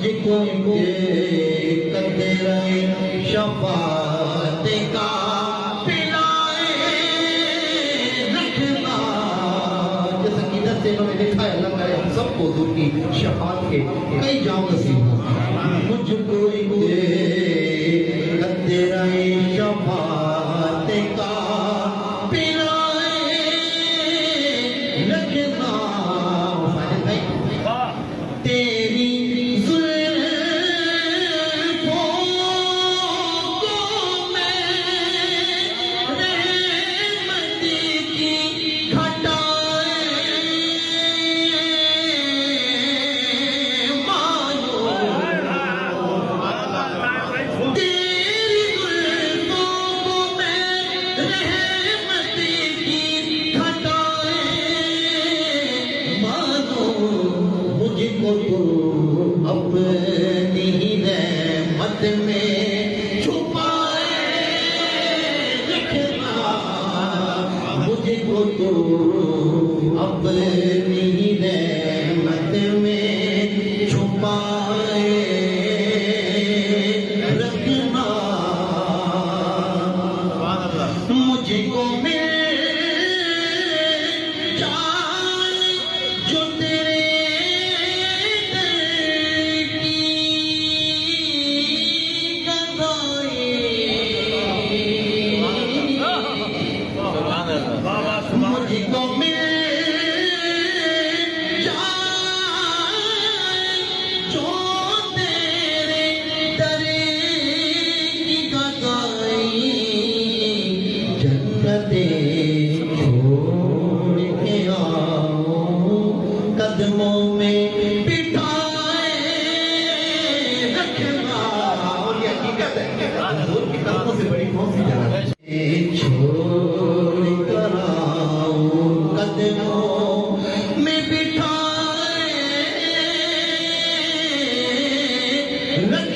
मुझको करते रहे शफाअत का पिलाए रखना। जैसा कि दस इन्होंने लिखा है, अल्लाह करे हम सबको हुजूर की शफाअत के कई जाम नसीब हो। मुझको करते रहे शफाअत का पिलाए रखना। तेरी जुल्फों को मैं रहमत की घटाए मानो। तेरी जुल्फों को मैं रहमत की घटाए मानो। मुझको तो अपनी रहमत में छुपाए रखना। मुझको तो अपनी रहमत में छुपाए रखना। मुझको मिल जाए जो तेरे मुझको मिल जाए जो तेरे दरे की गदाई। जन्नते छोड़ के आओ कदमों में बिठाए रखना। और ये हकीकत है, हुजूर की कदमों से बड़ी कौन सी जगह है। छोड़ कर आओ कदमों में बिठाए रखना।